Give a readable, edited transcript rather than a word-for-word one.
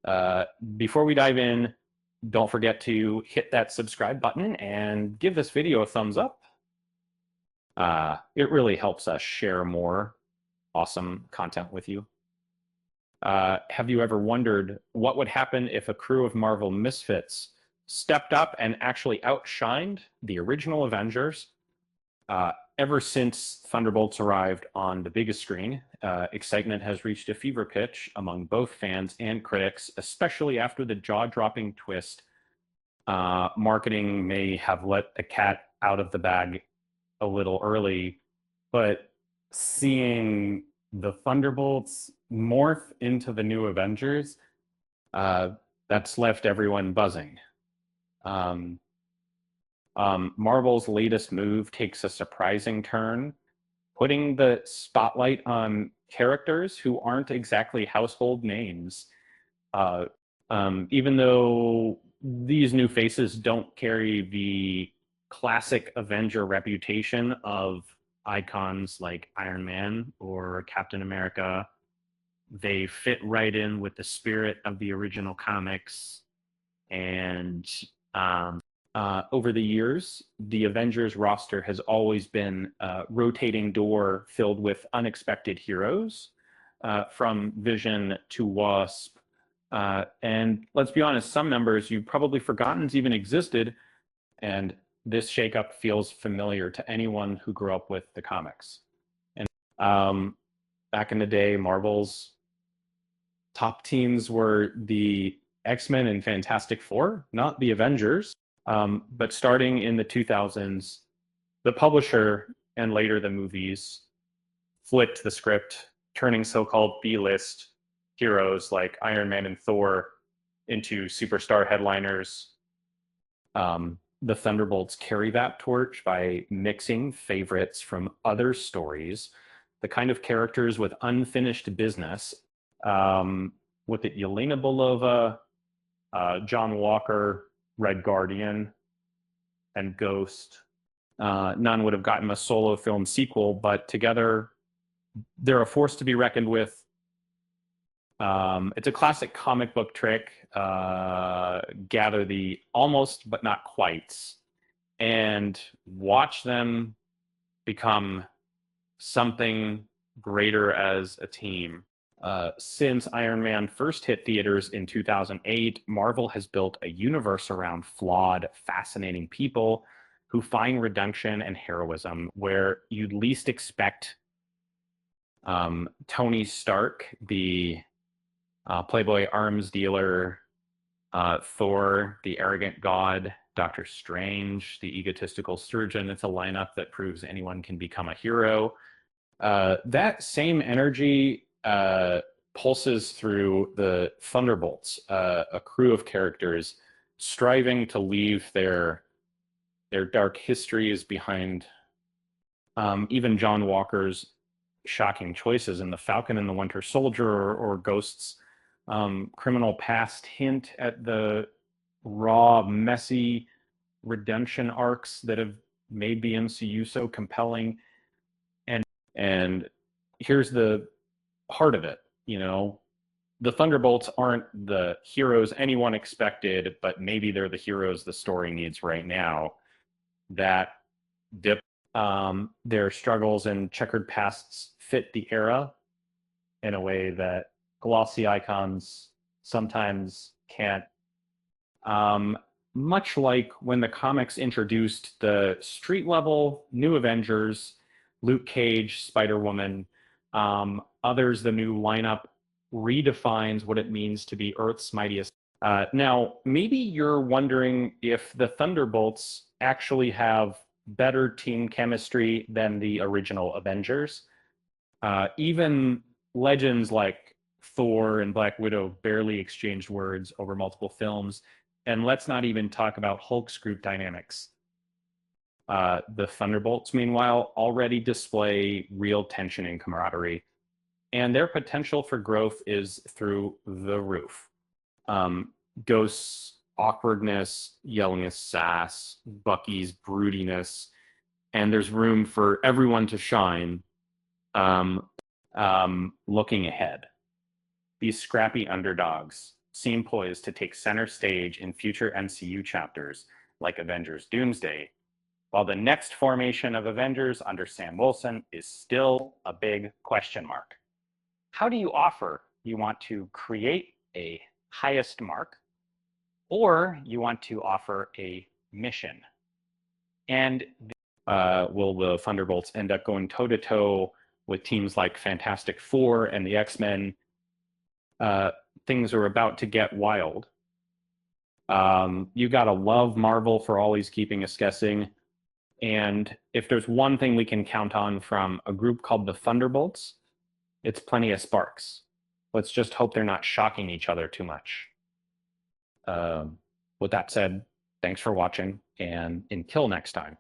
Uh, Before we dive in, don't forget to hit that subscribe button and give this video a thumbs up. It really helps us share more awesome content with you. Have you ever wondered what would happen if a crew of Marvel misfits stepped up and actually outshined the original Avengers? Ever since Thunderbolts arrived on the biggest screen, excitement has reached a fever pitch among both fans and critics, especially after the jaw-dropping twist. Marketing may have let the cat out of the bag a little early, but seeing the Thunderbolts morph into the new Avengers, uh, that's left everyone buzzing. Um, Marvel's latest move takes a surprising turn, putting the spotlight on characters who aren't exactly household names. Uh, Even though these new faces don't carry the classic Avenger reputation of icons like Iron Man or Captain America, they fit right in with the spirit of the original comics. And um, over the years, the Avengers roster has always been a rotating door filled with unexpected heroes, from Vision to Wasp. And let's be honest, some members you've probably forgotten even existed, and this shakeup feels familiar to anyone who grew up with the comics. And back in the day, Marvel's top teams were the X-Men and Fantastic Four, not the Avengers. But starting in the 2000s, the publisher and later the movies flipped the script, turning so-called B-list heroes like Iron Man and Thor into superstar headliners. The Thunderbolts carry that torch by mixing favorites from other stories, the kind of characters with unfinished business, um, with it Yelena Belova, John Walker, Red Guardian, and Ghost. None would have gotten a solo film sequel, but together they're a force to be reckoned with. It's a classic comic book trick. Gather the almost but not quite, and watch them become something greater as a team. Since Iron Man first hit theaters in 2008, Marvel has built a universe around flawed, fascinating people who find redemption and heroism where you'd least expect. Tony Stark, the Playboy arms dealer, Thor, the arrogant god, Doctor Strange, the egotistical surgeon. It's a lineup that proves anyone can become a hero. That same energy pulses through the Thunderbolts, a crew of characters striving to leave their dark histories behind. Even John Walker's shocking choices in The Falcon and the Winter Soldier, or Ghost's criminal past hint at the raw, messy redemption arcs that have made the MCU so compelling. And here's the heart of it, the Thunderbolts aren't the heroes anyone expected, but maybe they're the heroes the story needs right now. That dip, their struggles and checkered pasts fit the era in a way that glossy icons sometimes can't. Um, Much like when the comics introduced the street level new Avengers, Luke Cage, Spider Woman, others, the new lineup redefines what it means to be Earth's mightiest. Now, maybe you're wondering if the Thunderbolts actually have better team chemistry than the original Avengers. Even legends like Thor and Black Widow barely exchanged words over multiple films. And let's not even talk about Hulk's group dynamics. The Thunderbolts, meanwhile, already display real tension and camaraderie, and their potential for growth is through the roof. Ghost's awkwardness, Yelena's sass, Bucky's broodiness, and there's room for everyone to shine. Looking ahead, these scrappy underdogs seem poised to take center stage in future MCU chapters like Avengers Doomsday, while the next formation of Avengers under Sam Wilson is still a big question mark. How do you offer? You want to create a highest mark, or you want to offer a mission? And will the Thunderbolts end up going toe-to-toe with teams like Fantastic Four and the X-Men? Things are about to get wild. You gotta love Marvel for always keeping us guessing. And if there's one thing we can count on from a group called the Thunderbolts, it's plenty of sparks. Let's just hope they're not shocking each other too much. With that said, thanks for watching, and until next time.